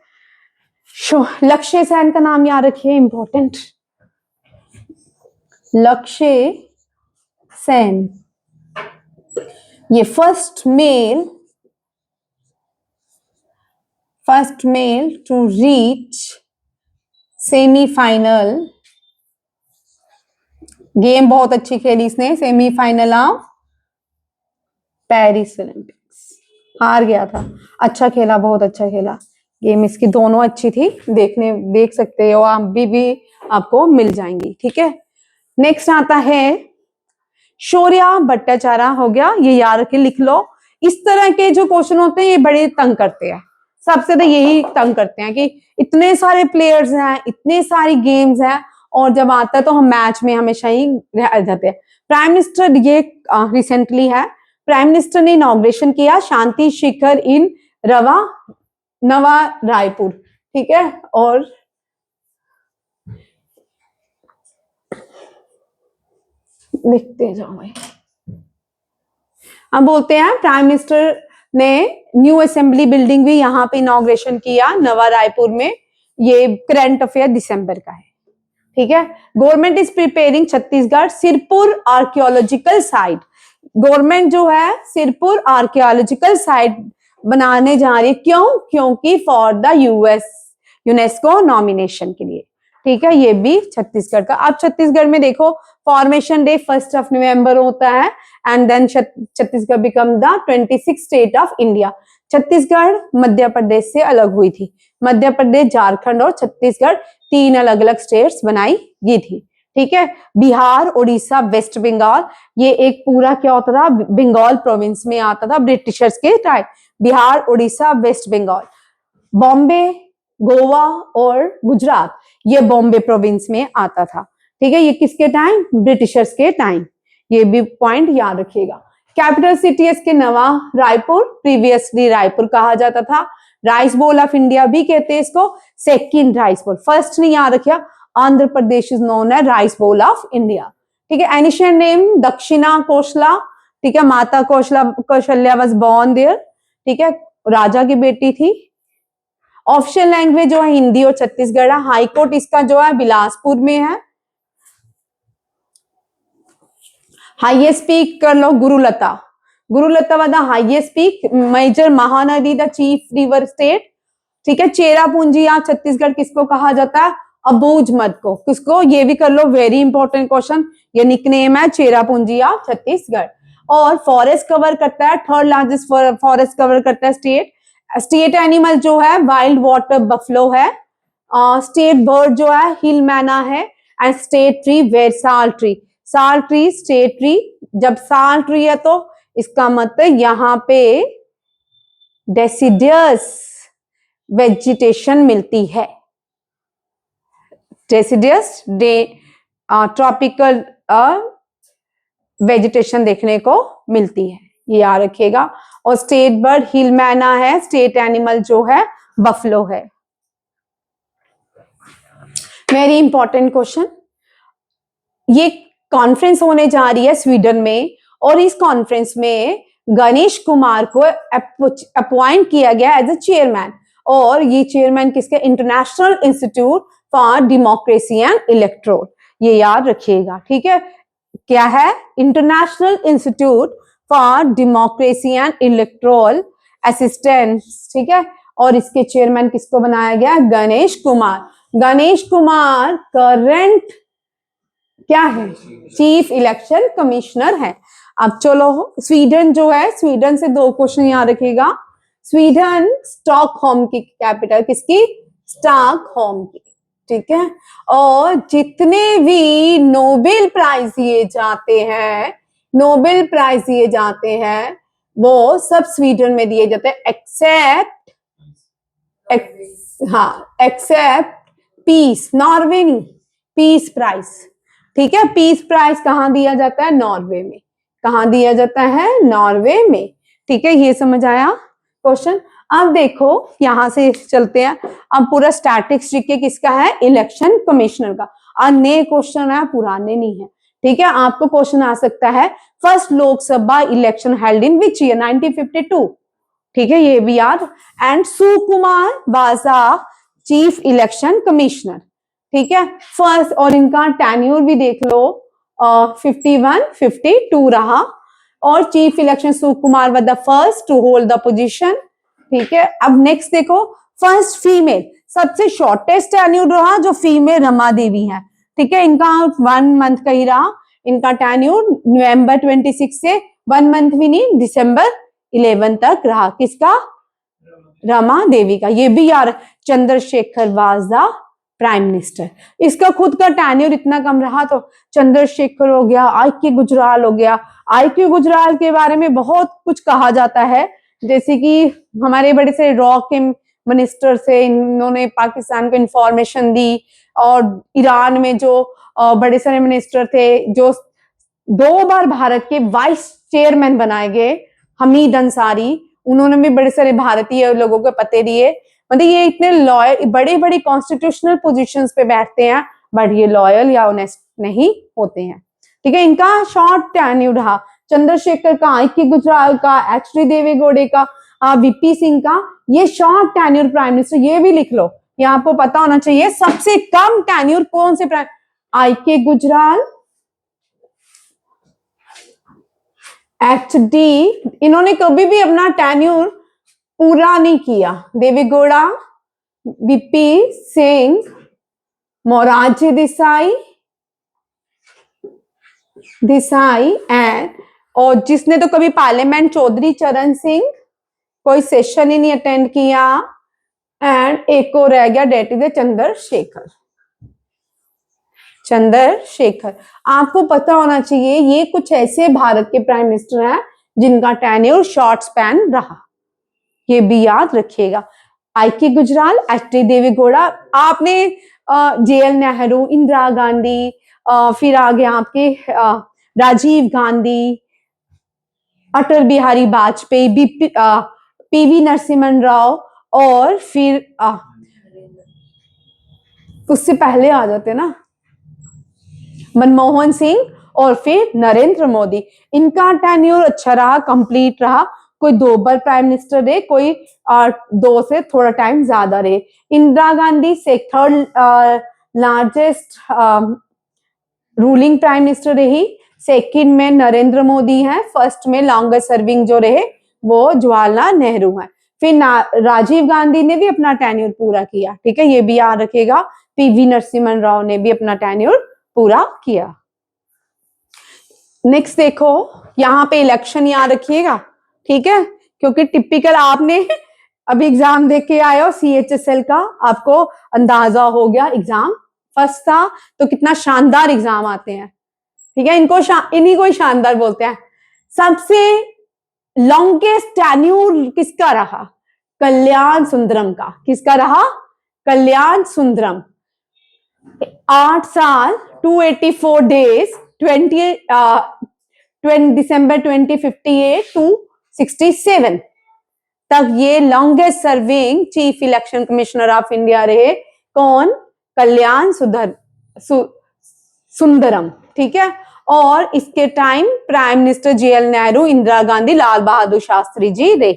लक्ष्य सेन का नाम याद रखिए, इंपॉर्टेंट। लक्ष्य सेन, ये first male to reach semifinal, game बहुत अच्छी खेली इसने, सेमीफाइनल ऑफ पेरिस ओलंपिक्स, हार गया था, अच्छा खेला, बहुत अच्छा खेला गेम, इसकी दोनों अच्छी थी, देख सकते हो आप भी आपको मिल जाएंगी, ठीक है। नेक्स्ट आता है शौर्या भट्टाचार्य हो गया, ये याद रखे, लिख लो। इस तरह के जो क्वेश्चन होते हैं ये बड़े तंग करते हैं, सबसे तो यही तंग करते हैं कि इतने सारे प्लेयर्स हैं, इतने सारी गेम्स हैं, और जब आता है तो हम मैच में हमेशा ही रह जाते हैं। प्राइम मिनिस्टर, ये रिसेंटली है, प्राइम मिनिस्टर ने इनॉग्रेशन किया शांति शिखर इन नवा रायपुर, ठीक है। और लिखते जाओ भाई। हम बोलते हैं प्राइम मिनिस्टर ने न्यू असेंबली बिल्डिंग भी यहाँ पे इनॉग्रेशन किया नवा रायपुर में, ये करंट अफेयर दिसंबर का है, ठीक है। Government is preparing Chhattisgarh Sirpur archaeological site, government जो है सिरपुर आर्कियोलॉजिकल साइट बनाने जा रही है, क्यों? क्योंकि फॉर द यूनेस्को नॉमिनेशन के लिए, ठीक है। ये भी छत्तीसगढ़ का। अब छत्तीसगढ़ में देखो फॉर्मेशन डे 1 नवंबर होता है, and then Chhattisgarh become the 26th state of India. Chhattisgarh Madhya Pradesh से अलग हुई थी, मध्य प्रदेश, झारखंड और छत्तीसगढ़ 3 अलग अलग स्टेट्स बनाई गई थी, ठीक है। बिहार, उड़ीसा, वेस्ट बंगाल, ये एक पूरा क्या होता था, बंगाल प्रोविंस में आता था ब्रिटिशर्स के टाइम। बिहार, उड़ीसा, वेस्ट बंगाल। बॉम्बे, गोवा और गुजरात, ये बॉम्बे प्रोविंस में आता था, ठीक है। ये किसके टाइम? ब्रिटिशर्स के टाइम, ये भी पॉइंट याद रखिएगा। कैपिटल सिटी इसके नवा रायपुर, प्रीवियसली रायपुर कहा जाता था। राइस बोल ऑफ इंडिया भी कहते हैं इसको, सेकंड राइस बोल, फर्स्ट नहीं याद रखिया। आंध्र प्रदेश इज नोन है राइस बोल ऑफ इंडिया, ठीक है। एनिशियंट नेम दक्षिणा कोशला, ठीक है, माता कौशल्या वाज बोर्न देयर, ठीक है, राजा की बेटी थी। ऑफिशियल लैंग्वेज जो है हिंदी और छत्तीसगढ़ है। हाई कोर्ट इसका जो है बिलासपुर में है। हाईएस्ट पीक कर लो गुरुलता, गुरुलता वाला highest peak, major Mahanadi the chief river state, ठीक है। चेरापूंजी या छत्तीसगढ़ किसको कहा जाता है? अबूझ मद को, किसको? ये भी कर लो, वेरी इंपॉर्टेंट क्वेश्चन, ये निकनेम है चेरापूंजी या छत्तीसगढ़। और फॉरेस्ट कवर करता है, 3rd लार्जेस्ट फॉरेस्ट कवर करता है स्टेट। स्टेट एनिमल जो है वाइल्ड वाटर बफलो है। स्टेट बर्ड जो है हिल मैना है। एंड स्टेट ट्री वेरसाल ट्री, साल ट्री स्टेट ट्री। जब साल ट्री है तो इसका मतलब यहाँ पे डेसिडियस वेजिटेशन मिलती है, डेसिडियस ट्रॉपिकल वेजिटेशन देखने को मिलती है, ये याद रखिएगा। और स्टेट बर्ड हिल मैना है, स्टेट एनिमल जो है बफलो है। Very important question. ये कॉन्फ्रेंस होने जा रही है स्वीडन में, और इस कॉन्फ्रेंस में गणेश कुमार को अपॉइंट किया गया एज अ चेयरमैन, और ये चेयरमैन किसके? International institute for democracy and electoral, ये याद रखिएगा, ठीक है। क्या है? International institute for democracy and electoral assistance, ठीक है। और इसके चेयरमैन किसको बनाया गया? गणेश कुमार। गणेश कुमार करंट क्या है? चीफ इलेक्शन कमिश्नर है। अब चलो, स्वीडन जो है, स्वीडन से 2 क्वेश्चन याद रखिएगा। स्वीडन स्टॉकहोम की कैपिटल किसकी? स्टॉकहोम की, ठीक है। और जितने भी नोबेल प्राइज दिए जाते हैं, नोबेल प्राइज दिए जाते हैं, वो सब स्वीडन में दिए जाते हैं, एक्सेप्ट पीस, नॉर्वे नहीं, पीस प्राइज, ठीक है। पीस प्राइज कहाँ दिया जाता है? नॉर्वे में। कहाँ दिया जाता है? नॉर्वे में, ठीक है। ये समझ आया क्वेश्चन। अब देखो यहां से चलते हैं, अब पूरा स्टैटिक्स जीके किसका है? इलेक्शन कमिश्नर का। और नए क्वेश्चन है, पुराने नहीं है, ठीक है। आपको क्वेश्चन आ सकता है, first Lok Sabha election held in which year? 1952, ठीक है, ये भी याद। एंड सुकुमार वाजा चीफ इलेक्शन कमिश्नर, ठीक है। फर्स्ट, और इनका टेन्योर भी देख लो, 51-52 रहा। और chief election Sukumar was the first to hold the position, ठीक है। अब नेक्स्ट देखो, फर्स्ट फीमेल, सबसे शॉर्टेस्ट टेन्योर रहा जो फीमेल रमा देवी है, ठीक है। इनका 1 मंथ का ही रहा, इनका टेन्योर नवंबर 26 से 1 मंथ भी नहीं, दिसंबर 11 तक रहा। किसका? रमा देवी का। ये भी यार, Chandrashekhar was the prime minister. इसका खुद का टेन्योर इतना कम रहा तो चंद्रशेखर हो गया, आई.के. गुजराल हो गया। आई.के. गुजराल के बारे में बहुत कुछ कहा जाता है, जैसे कि हमारे बड़े से रॉ के मिनिस्टर से इन्होंने पाकिस्तान को इंफॉर्मेशन दी, और ईरान में जो बड़े सारे मिनिस्टर थे, जो 2 बार भारत के वाइस चेयरमैन बनाए गए, हमीद अंसारी, उन्होंने भी बड़े सारे भारतीय लोगों को पते दिए। मतलब ये इतने लॉयल, बड़े बड़े कॉन्स्टिट्यूशनल पोजीशंस पे बैठते हैं, बट ये लॉयल या ऑनेस्ट नहीं होते हैं। ठीक है, इनका शॉर्ट टेन्योर रहा। चंद्रशेखर का, आई.के. गुजराल का, एच.डी. देवेगौड़ा का, वीपी सिंह का, ये शॉर्ट टेन्योर प्राइम मिनिस्टर। ये भी लिख लो, ये आपको पता होना चाहिए। सबसे कम टेन्योर कौन से प्राइम? आई.के. गुजराल, एच.डी. इन्होंने कभी भी अपना टेन्योर पूरा नहीं किया। देवेगौड़ा, वीपी सिंह, मोरारजी देसाई एंड, और जिसने तो कभी पार्लियामेंट, चौधरी चरण सिंह, कोई सेशन ही नहीं अटेंड किया। एंड एक और रह गया, डेट इज चंद्रशेखर। आपको पता होना चाहिए ये कुछ ऐसे भारत के प्राइम मिनिस्टर हैं जिनका टेन्योर शॉर्ट स्पैन रहा, ये भी याद रखिएगा। आई.के. गुजराल, एच.डी. देवेगौड़ा, आपने जे.एल. नेहरू, इंदिरा गांधी, फिर आगे आपके राजीव गांधी, अटल बिहारी वाजपेयी, पी.वी. नरसिम्हा राव, और फिर उससे पहले आ जाते ना मनमोहन सिंह, और फिर नरेंद्र मोदी। इनका टेन्योर अच्छा रहा, कंप्लीट रहा। कोई 2 बार प्राइम मिनिस्टर रहे, कोई 2 से थोड़ा टाइम ज्यादा रहे। इंदिरा गांधी से 3rd largest ruling prime minister रही। सेकंड में नरेंद्र मोदी है, फर्स्ट में लॉन्गेस्ट सर्विंग जो रहे वो जवाहरलाल नेहरू है। फिर राजीव गांधी ने भी अपना टेन्योर पूरा किया। ठीक है, ये भी याद रखेगा। पी.वी. नरसिम्हा राव ने भी अपना टेन्योर पूरा किया। नेक्स्ट देखो, यहाँ पे इलेक्शन याद रखिएगा। ठीक है, क्योंकि टिपिकल आपने अभी एग्जाम देख के आए हो CHSL का, आपको अंदाजा हो गया एग्जाम फर्स्ट था तो कितना शानदार एग्जाम आते हैं। ठीक है, इन्हीं को शानदार बोलते हैं। सबसे लॉन्गेस्ट टेन्योर किसका रहा? कल्याण सुंदरम का। किसका रहा? कल्याण सुंदरम। 8 साल 284 डेज, 20 दिसंबर 2058 to 67 तक ये longest serving chief election commissioner of India रहे। कौन? कल्याण सुंदरम। ठीक है, और इसके time prime minister J L. Nehru, Indira Gandhi, Lal Bahadur Shastri ji रहे।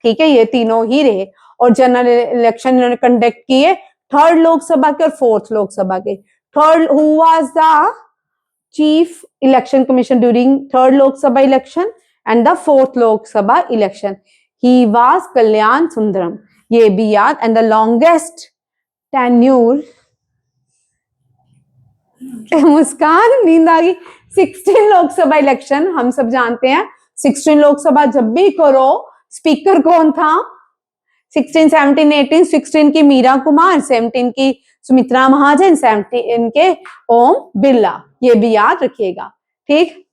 ठीक है, ये तीनों ही रहे। और जनरल इलेक्शन इन्होंने कंडक्ट किए 3rd लोकसभा के और 4th लोकसभा के। Third who was the chief election commission during 3rd Lok Sabha election and the 4th Lok Sabha election? He was Kalyan Sundaram. ये भी याद। And the longest tenure, Muskan नींद आ गई। 16 लोकसभा इलेक्शन, हम सब जानते हैं 16 लोकसभा जब भी करो, स्पीकर कौन था? 16, 17, 18, 16 की मीरा कुमार, 17 की सुमित्रा महाजन, 17 के ओम बिरला। ये भी याद रखिएगा। ठीक,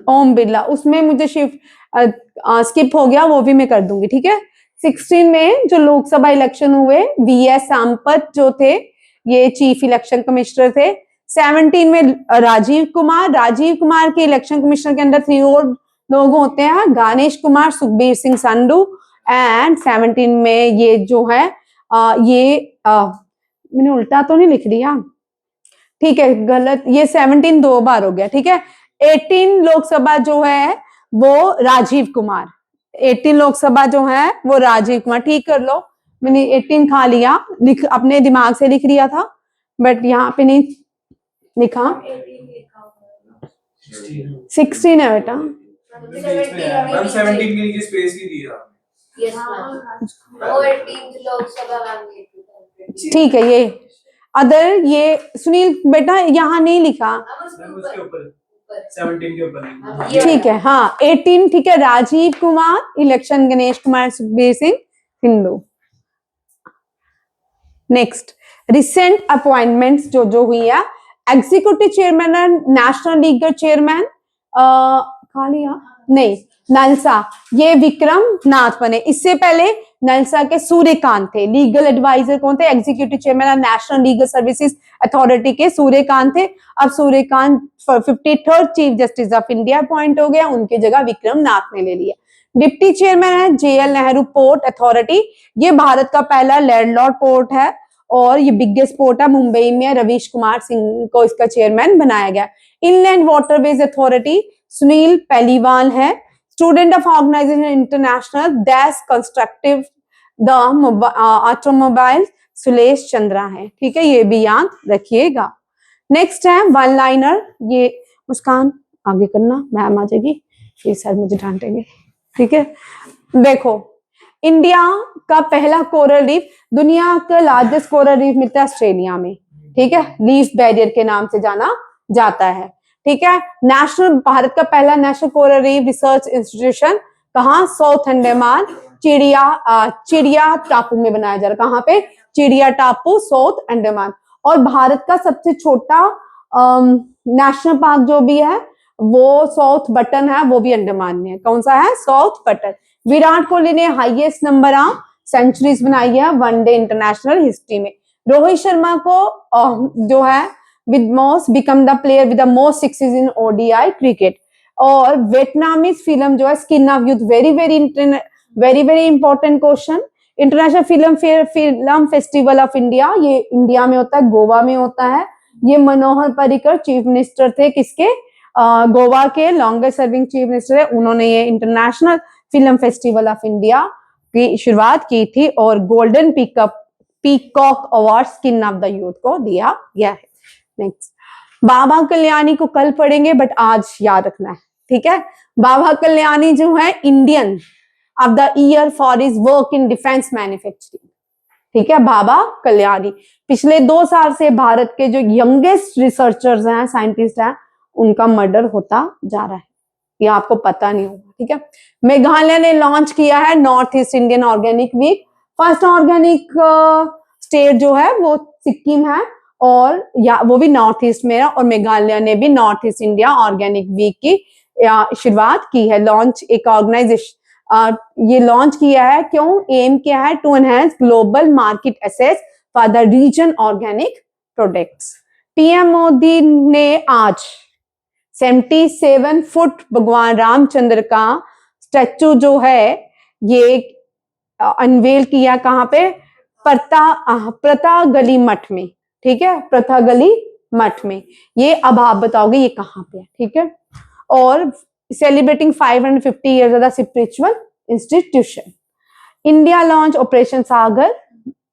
ओम बिरला। उसमें मुझे स्किप हो गया, वो भी मैं कर दूंगी। ठीक है, 16 में जो लोकसभा इलेक्शन हुए, वी.एस. सांपत जो थे ये चीफ इलेक्शन कमिश्नर थे। 17 में राजीव कुमार के इलेक्शन कमिश्नर के अंदर 3 और लोग होते हैं, गणेश कुमार, सुखबीर सिंह संधू। एंड 17 में ये जो है मैंने उल्टा तो नहीं लिख दिया? ठीक है, गलत, ये 17 2 बार हो गया। ठीक है, 18 लोकसभा जो है वो राजीव कुमार, 18 लोकसभा जो है वो राजीव कुमार। ठीक कर लो, मैंने 18 खा लिया, अपने दिमाग से लिख लिया था, बट यहाँ पे नहीं लिखा। 16 है बेटा। 17 के नीचे स्पेस ही दिया। ठीक है, ये अदर, ये सुनील बेटा यहाँ नहीं लिखा, उसके ऊपर 17 के ऊपर। ठीक है, हाँ 18। ठीक है, Rajeev Kumar election, Ganesh Kumar, Sukhbir Singh Sandhu. Next, recent appointments जो जो हुई है, executive chairman and national legal chairman कहा लिया नहीं, नलसा, ये विक्रम नाथ बने। इससे पहले नलसा के सूर्यकांत थे। लीगल एडवाइजर कौन थे? Executive chairman of national legal services authority के सूर्यकांत थे। अब Suryakant 53rd chief justice of India appoint हो गया, उनकी जगह विक्रम नाथ ने ले लिया। डिप्टी चेयरमैन है JL नेहरू पोर्ट अथॉरिटी, ये भारत का पहला लैंडलॉर्ड पोर्ट है और ये बिगेस्ट पोर्ट है मुंबई में। रवीश कुमार सिंह को इसका चेयरमैन बनाया गया। Inland waterways authority Sunil Paliwal है। Student of organisation international this constructive the automobile Sulesh Chandra है। ठीक है, ये भी याद रखिएगा। नेक्स्ट है वन लाइनर, ये मुस्कान आगे करना, मैम आ जाएगी, ये सर मुझे डांटेंगे। ठीक है, देखो इंडिया का पहला कोरल रीफ, दुनिया का लार्जेस्ट कोरल रीफ मिलता है ऑस्ट्रेलिया में। ठीक है, लीफ बैरियर के नाम से जाना जाता है। ठीक है, नेशनल, भारत का पहला national coral reef research institution कहाँ? साउथ अंडमान चिड़िया टापू में बनाया जा रहा है। कहाँ पे? चिड़िया टापू, साउथ अंडमान। और भारत का सबसे छोटा नेशनल पार्क जो भी है वो साउथ बटन है, वो भी अंडमान में है। कौन सा है? South button. विराट कोहली ने हाईएस्ट नंबर ऑफ सेंचुरीज बनाई है वनडे इंटरनेशनल हिस्ट्री में। रोहित शर्मा को जो है with most become the player with the most sixes in ODI cricket. और वियतनामीज फिल्म जो है skin of youth, very very important question. International film festival of India, ये इंडिया में होता है, गोवा में होता है। ये मनोहर पर्रिकर चीफ मिनिस्टर थे, किसके? गोवा के लॉन्गेस्ट सर्विंग चीफ मिनिस्टर है, उन्होंने ये international film festival of India की शुरुआत की थी और golden peacock award skin of the youth को दिया गया है। नेक्स्ट, बाबा कल्याणी को कल पढ़ेंगे बट आज याद रखना है। ठीक है, बाबा कल्याणी जो है Indian of the year for his work in defence manufacturing. ठीक है, बाबा कल्याणी पिछले 2 साल से भारत के जो यंगेस्ट रिसर्चर्स हैं, साइंटिस्ट हैं, उनका मर्डर होता जा रहा है, ये आपको पता नहीं होगा। ठीक है, मेघालय ने लॉन्च किया है north east Indian organic week. First organic state जो है वो सिक्किम है और वो भी नॉर्थ ईस्ट में है, और मेघालय ने भी north east India organic week की शुरुआत की है। लॉन्च एक ऑर्गेनाइजेशन ये लॉन्च किया है, क्यों? एम क्या है? To enhance global market access for the region organic products. PM Modi ने आज 77 फुट भगवान रामचंद्र का स्टैचू जो है ये अनवेल किया। कहाँ पे? प्रता गली मठ में। ठीक है, प्रथा गली मठ में। ये अब आप बताओगे ये कहाँ पे है। ठीक है, और celebrating 550 years of the spiritual institution. India launched Operation Sagar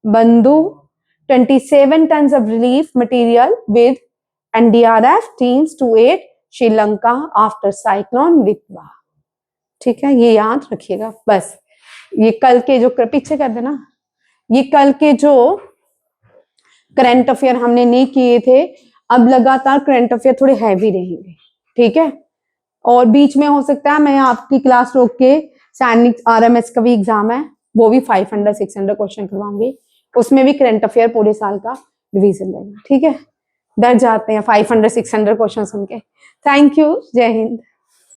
Bandhu, 27 tons of relief material with NDRF teams to aid Sri Lanka after cyclone Ditwa. ठीक है, ये याद रखिएगा बस। ये कल के जो पीछे कर देना, ये कल के जो करंट अफेयर हमने नहीं किए थे, अब लगातार करंट अफेयर थोड़े हैवी रहेंगे। ठीक है, और बीच में हो सकता है मैं आपकी क्लास रोक के सैनिक RMS का भी एग्जाम है, वो भी 500-600 क्वेश्चन करवाऊंगी, उसमें भी करंट अफेयर पूरे साल का रिवीजन रहेगा। ठीक है, डर जाते हैं 500-600 क्वेश्चन सुन के। थैंक यू, जय हिंद।